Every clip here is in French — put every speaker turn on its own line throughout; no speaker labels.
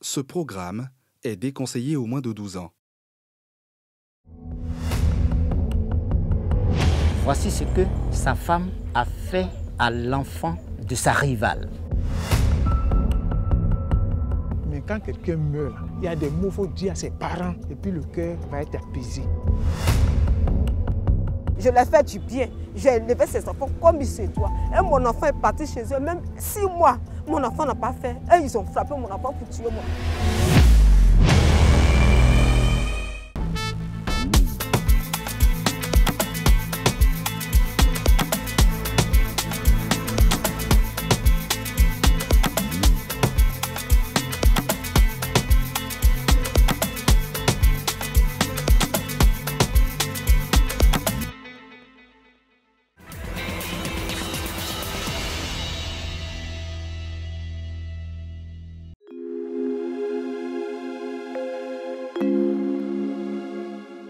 Ce programme est déconseillé aux moins de 12 ans.
Voici ce que sa femme a fait à l'enfant de sa rivale.
Mais quand quelqu'un meurt, il y a des mots qu'il faut dire à ses parents et puis le cœur va être apaisé.
Je leur ai fait du bien. J'ai élevé ces enfants comme il se doit. Et mon enfant est parti chez eux, même 6 mois. Mon enfant n'a pas fait. Et ils ont frappé mon enfant pour tuer moi.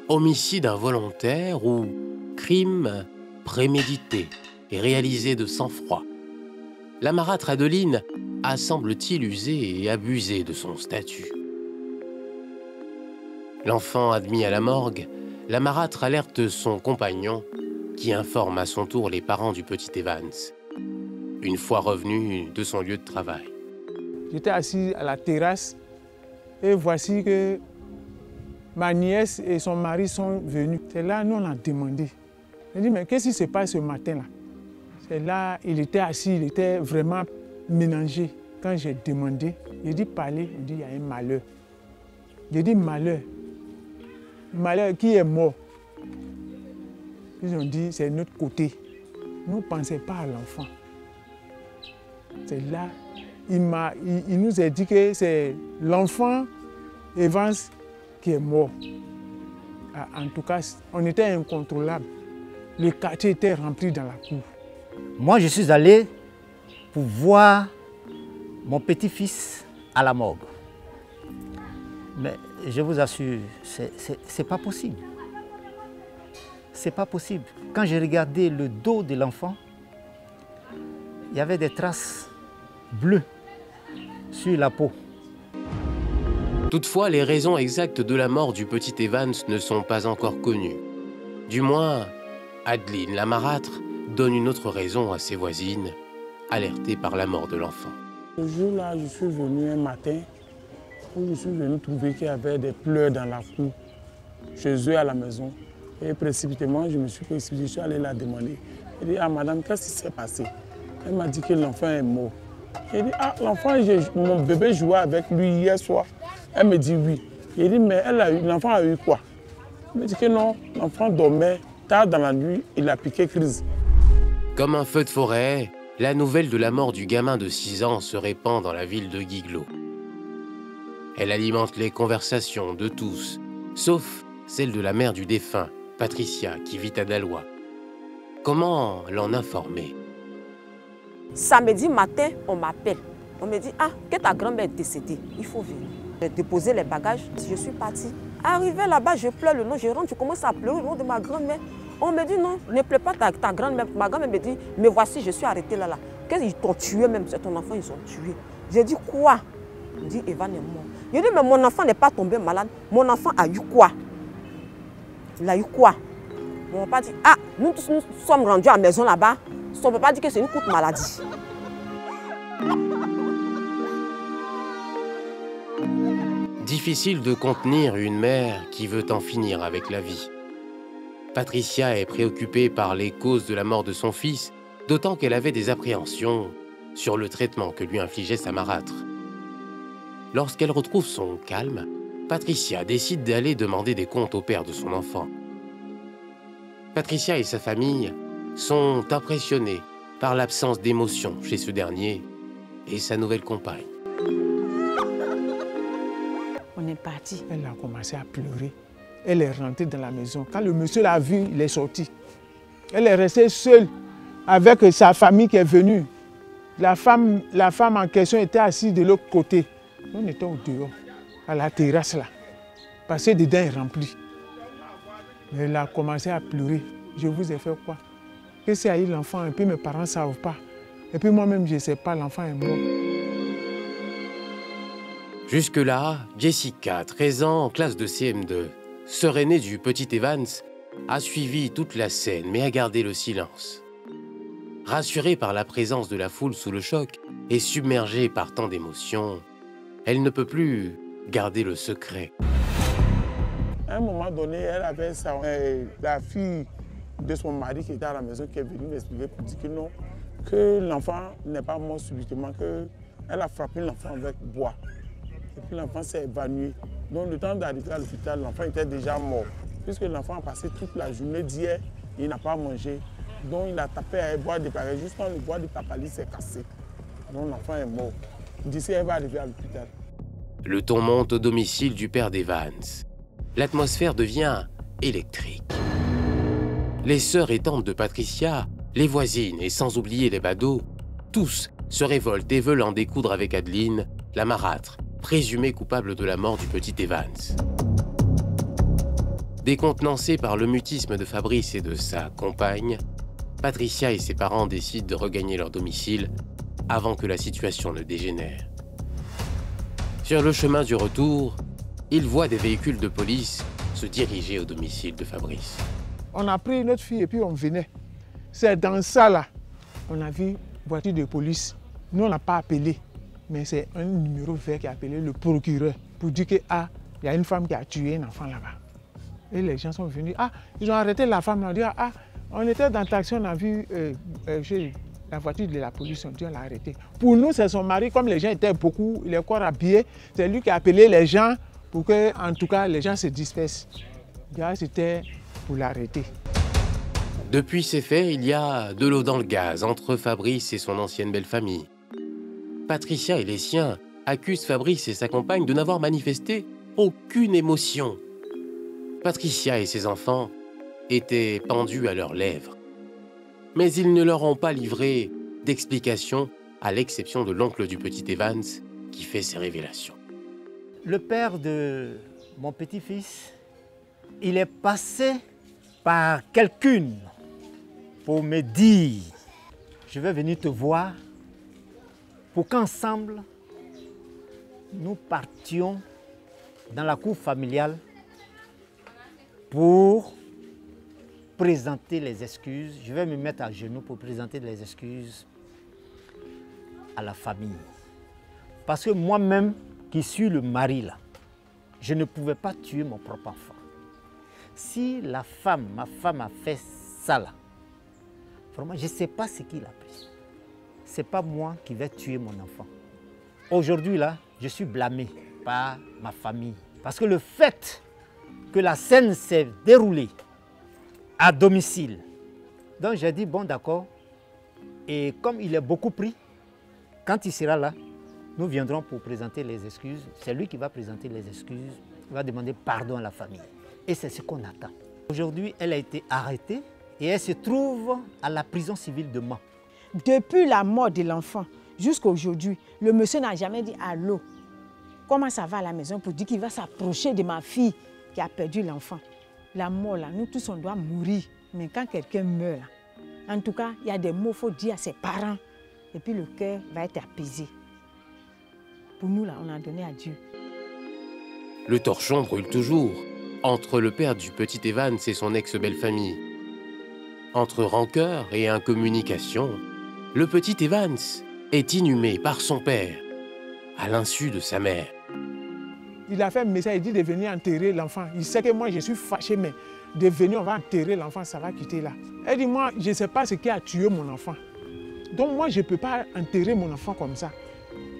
Homicide involontaire ou crime prémédité et réalisé de sang-froid. La marâtre Adeline a, semble-t-il, usé et abusé de son statut. L'enfant admis à la morgue, la marâtre alerte son compagnon qui informe à son tour les parents du petit Evans, une fois revenu de son lieu de travail.
J'étais assis à la terrasse et voici que ma nièce et son mari sont venus. C'est là nous on a demandé. On a dit mais qu'est-ce qui se passe ce matin-là? C'est là, il était assis, il était vraiment mélangé. Quand j'ai demandé, j'ai dit parler, il dit il y a un malheur. J'ai dit malheur. Malheur qui est mort? Ils ont dit c'est notre côté. Nous ne pensons pas à l'enfant. C'est là, il nous a dit que c'est l'enfant Evans qui est mort. En tout cas, on était incontrôlable. Le quartier était rempli dans la cour.
Moi, je suis allé pour voir mon petit-fils à la morgue. Mais je vous assure, c'est pas possible. C'est pas possible. Quand j'ai regardé le dos de l'enfant, il y avait des traces bleues sur la peau.
Toutefois, les raisons exactes de la mort du petit Evans ne sont pas encore connues. Du moins, Adeline, la marâtre, donne une autre raison à ses voisines, alertées par la mort de l'enfant.
Ce jour-là, je suis venu un matin où je suis venu trouver qu'il y avait des pleurs dans la cour, chez eux à la maison. Et précipitamment, je me suis précipité, je suis allé la demander. Elle dit, ah madame, qu'est-ce qui s'est passé? Elle m'a dit que l'enfant est mort. J'ai dit, ah l'enfant, mon bébé jouait avec lui hier soir. Elle me dit oui. J'ai dit, mais l'enfant a eu quoi? Elle me dit que non, l'enfant dormait. Tard dans la nuit, il a piqué crise.
Comme un feu de forêt, la nouvelle de la mort du gamin de 6 ans se répand dans la ville de Guiglo. Elle alimente les conversations de tous, sauf celle de la mère du défunt, Patricia, qui vit à Dalois. Comment l'en informer?
Samedi matin, on m'appelle. On me dit, ah, que ta grand-mère est décédée, il faut venir. J'ai déposé les bagages, je suis partie. Arrivé là-bas, je pleure le nom, je rentre, je commence à pleurer le nom de ma grand-mère. On me dit non, ne pleure pas ta grand-mère. Ma grand-mère me dit, mais voici, je suis arrêtée là. Qu'est-ce qu'ils t'ont tué même, c'est ton enfant, ils ont tué. J'ai dit quoi? Il dit, Evan est mort. J'ai dit, mais mon enfant n'est pas tombé malade. Mon enfant a eu quoi? Il a eu quoi? Mon papa dit, ah, nous tous nous sommes rendus à la maison là-bas. Son papa dit que c'est une courte maladie.
Difficile de contenir une mère qui veut en finir avec la vie. Patricia est préoccupée par les causes de la mort de son fils, d'autant qu'elle avait des appréhensions sur le traitement que lui infligeait sa marâtre. Lorsqu'elle retrouve son calme, Patricia décide d'aller demander des comptes au père de son enfant. Patricia et sa famille sont impressionnés par l'absence d'émotion chez ce dernier et sa nouvelle compagne.
On est parti.
Elle a commencé à pleurer. Elle est rentrée dans la maison. Quand le monsieur l'a vue, il est sorti. Elle est restée seule avec sa famille qui est venue. La femme en question était assise de l'autre côté. On était au dehors, à la terrasse là. Parce que dedans est rempli. Elle a commencé à pleurer. Je vous ai fait quoi? Qu'est-ce qu'il y a eu l'enfant? Et puis mes parents ne savent pas. Et puis moi-même, je ne sais pas, l'enfant est mort.
Jusque-là, Jessica, 13 ans, en classe de CM2, sœur aînée du petit Evans, a suivi toute la scène mais a gardé le silence. Rassurée par la présence de la foule sous le choc et submergée par tant d'émotions, elle ne peut plus garder le secret.
À un moment donné, elle avait la fille de son mari qui était à la maison qui est venue m'expliquer pour dire que non, que l'enfant n'est pas mort subitement, qu'elle a frappé l'enfant avec bois. Et puis l'enfant s'est évanoui. Donc le temps d'arriver à l'hôpital, l'enfant était déjà mort. Puisque l'enfant a passé toute la journée d'hier, il n'a pas mangé. Donc il a tapé à boire de pareil. Juste quand le bois de papalis s'est cassé. Donc l'enfant est mort. D'ici, elle va arriver à l'hôpital.
Le ton monte au domicile du père d'Evans. L'atmosphère devient électrique. Les sœurs et tantes de Patricia, les voisines et sans oublier les badauds, tous se révoltent et veulent en découdre avec Adeline, la marâtre, présumée coupable de la mort du petit Evans. Décontenancée par le mutisme de Fabrice et de sa compagne, Patricia et ses parents décident de regagner leur domicile avant que la situation ne dégénère. Sur le chemin du retour, ils voient des véhicules de police se diriger au domicile de Fabrice.
On a pris notre fille et puis on venait. C'est dans ça là, on a vu une voiture de police. Nous on n'a pas appelé, mais c'est un numéro vert qui a appelé le procureur pour dire qu'il y a une femme qui a tué un enfant là-bas. Et les gens sont venus, ils ont arrêté la femme, on a dit, on était dans le taxi, on a vu la voiture de la police, on dit on l'a arrêté. Pour nous, c'est son mari, comme les gens étaient beaucoup, il est encore habillé, c'est lui qui a appelé les gens pour que, en tout cas, les gens se dispersent. C'était pour l'arrêter.
Depuis ces faits, il y a de l'eau dans le gaz entre Fabrice et son ancienne belle-famille. Patricia et les siens accusent Fabrice et sa compagne de n'avoir manifesté aucune émotion. Patricia et ses enfants étaient pendus à leurs lèvres. Mais ils ne leur ont pas livré d'explications, à l'exception de l'oncle du petit Evans qui fait ses révélations.
Le père de mon petit-fils, il est passé par quelqu'une pour me dire « Je vais venir te voir pour qu'ensemble, nous partions dans la cour familiale pour présenter les excuses. Je vais me mettre à genoux pour présenter les excuses à la famille. Parce que moi-même, qui suis le mari là, je ne pouvais pas tuer mon propre enfant. Si ma femme a fait ça là, vraiment, je ne sais pas ce qu'il a pris. Ce n'est pas moi qui vais tuer mon enfant. Aujourd'hui là, je suis blâmé par ma famille. Parce que le fait que la scène s'est déroulée à domicile. Donc j'ai dit, bon d'accord, et comme il est beaucoup pris, quand il sera là, nous viendrons pour présenter les excuses. C'est lui qui va présenter les excuses, il va demander pardon à la famille. Et c'est ce qu'on attend. Aujourd'hui, elle a été arrêtée et elle se trouve à la prison civile de Mans.
Depuis la mort de l'enfant jusqu'à aujourd'hui, le monsieur n'a jamais dit allô. Comment ça va à la maison pour dire qu'il va s'approcher de ma fille qui a perdu l'enfant. La mort là, nous tous on doit mourir. Mais quand quelqu'un meurt là, en tout cas, il y a des mots qu'il faut dire à ses parents. Et puis le cœur va être apaisé. Pour nous là, on a donné à Dieu.
Le torchon brûle toujours entre le père du petit Evans et son ex-belle-famille. Entre rancœur et incommunication, le petit Evans est inhumé par son père, à l'insu de sa mère.
Il a fait un message, il dit de venir enterrer l'enfant. Il sait que moi je suis fâché, mais de venir, on va enterrer l'enfant, ça va quitter là. Elle dit, moi je ne sais pas ce qui a tué mon enfant. Donc moi je ne peux pas enterrer mon enfant comme ça.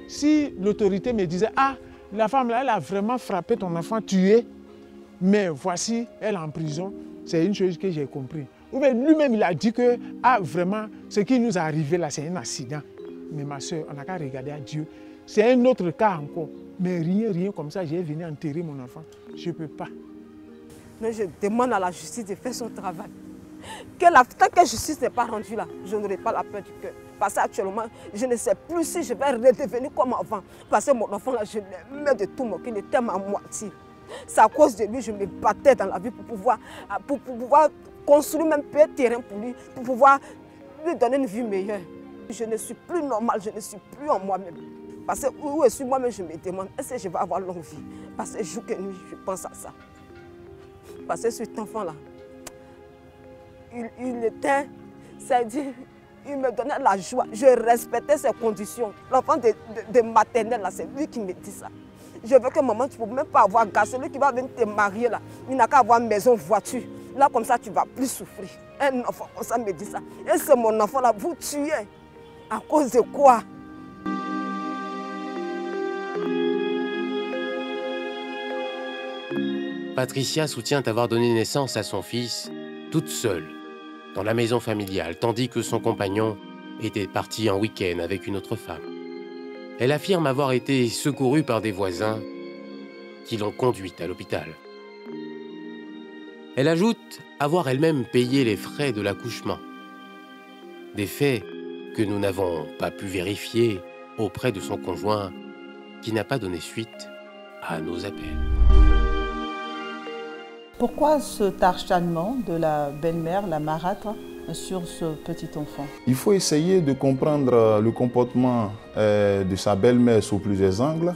Si l'autorité me disait, la femme là, elle a vraiment frappé ton enfant, tué, mais voici, elle est en prison, c'est une chose que j'ai compris. Ou bien lui-même, il a dit que, vraiment, ce qui nous est arrivé là, c'est un accident. Mais ma soeur, on n'a qu'à regarder à Dieu. C'est un autre cas encore. Mais rien comme ça, j'ai venu enterrer mon enfant. Je ne peux pas.
Mais je demande à la justice de faire son travail. Tant que la justice n'est pas rendue là, je n'aurai pas la peur du cœur. Parce qu'actuellement, je ne sais plus si je vais redevenir comme avant. Parce que mon enfant là, je l'aimais de tout mon cœur, il était à moitié. C'est à cause de lui que je me battais dans la vie pour pouvoir construire même un terrain pour lui, pour pouvoir lui donner une vie meilleure. Je ne suis plus normale, je ne suis plus en moi-même. Parce que où je suis moi-même, je me demande, est-ce que je vais avoir longue vie? Parce que jour et nuit, je pense à ça. Parce que cet enfant-là, il était, c'est-à-dire, il me donnait la joie. Je respectais ses conditions. L'enfant de maternelle, c'est lui qui me dit ça. Je veux que maman, tu ne peux même pas avoir gaz. Celui qui va venir te marier, là, il n'a qu'à avoir maison, voiture. Là, comme ça, tu ne vas plus souffrir. Un enfant comme ça me dit ça. Et c'est mon enfant là, vous tuez. À cause de quoi?
Patricia soutient avoir donné naissance à son fils toute seule, dans la maison familiale, tandis que son compagnon était parti en week-end avec une autre femme. Elle affirme avoir été secourue par des voisins qui l'ont conduite à l'hôpital. Elle ajoute avoir elle-même payé les frais de l'accouchement. Des faits que nous n'avons pas pu vérifier auprès de son conjoint, qui n'a pas donné suite à nos appels.
Pourquoi cet acharnement de la belle-mère, la marâtre, sur ce petit enfant?
Il faut essayer de comprendre le comportement de sa belle-mère sous plusieurs angles.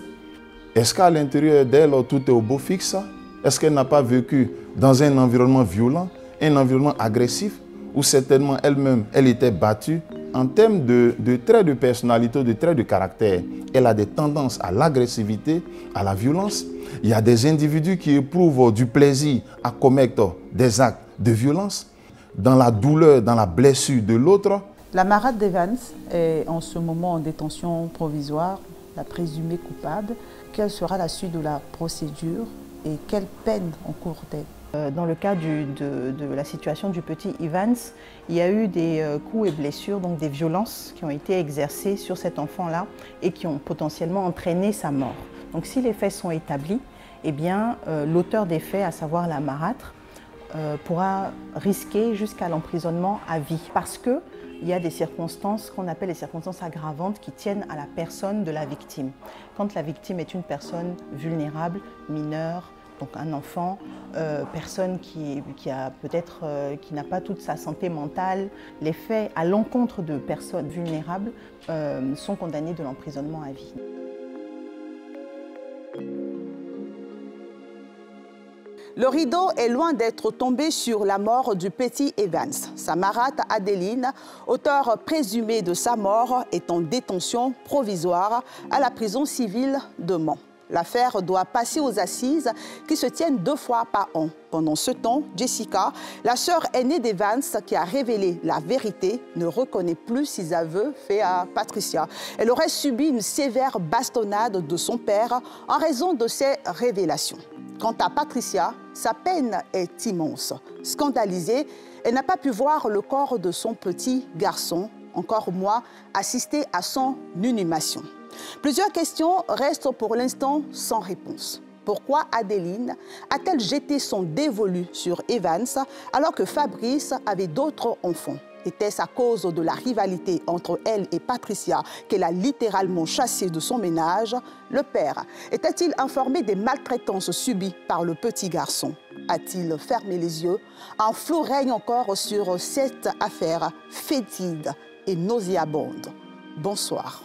Est-ce qu'à l'intérieur d'elle, tout est au beau fixe? Est-ce qu'elle n'a pas vécu dans un environnement violent, un environnement agressif, où certainement elle-même, elle était battue? En termes de traits de personnalité, de traits de caractère, elle a des tendances à l'agressivité, à la violence. Il y a des individus qui éprouvent du plaisir à commettre des actes de violence, dans la douleur, dans la blessure de l'autre.
La marâtre d'Evans est en ce moment en détention provisoire, la présumée coupable. Quelle sera la suite de la procédure et quelle peine encourt-elle? Dans le cas de la situation du petit Evans, il y a eu des coups et blessures, donc des violences qui ont été exercées sur cet enfant-là et qui ont potentiellement entraîné sa mort. Donc si les faits sont établis, eh bien l'auteur des faits, à savoir la marâtre, pourra risquer jusqu'à l'emprisonnement à vie. Parce qu'il y a des circonstances qu'on appelle les circonstances aggravantes qui tiennent à la personne de la victime. Quand la victime est une personne vulnérable, mineure, donc un enfant, personne qui n'a pas toute sa santé mentale, les faits à l'encontre de personnes vulnérables sont condamnés de l'emprisonnement à vie.
Le rideau est loin d'être tombé sur la mort du petit Evans. Sa marâtre Adeline, auteur présumé de sa mort, est en détention provisoire à la prison civile de Mans. L'affaire doit passer aux assises qui se tiennent 2 fois par an. Pendant ce temps, Jessica, la sœur aînée d'Evans qui a révélé la vérité, ne reconnaît plus ses aveux faits à Patricia. Elle aurait subi une sévère bastonnade de son père en raison de ces révélations. Quant à Patricia, sa peine est immense. Scandalisée, elle n'a pas pu voir le corps de son petit garçon, encore moins assister à son inhumation. Plusieurs questions restent pour l'instant sans réponse. Pourquoi Adeline a-t-elle jeté son dévolu sur Evans alors que Fabrice avait d'autres enfants? Était-ce à cause de la rivalité entre elle et Patricia qu'elle a littéralement chassé de son ménage? Le père était-il informé des maltraitances subies par le petit garçon? A-t-il fermé les yeux? Un flou règne encore sur cette affaire fétide et nauséabonde. Bonsoir.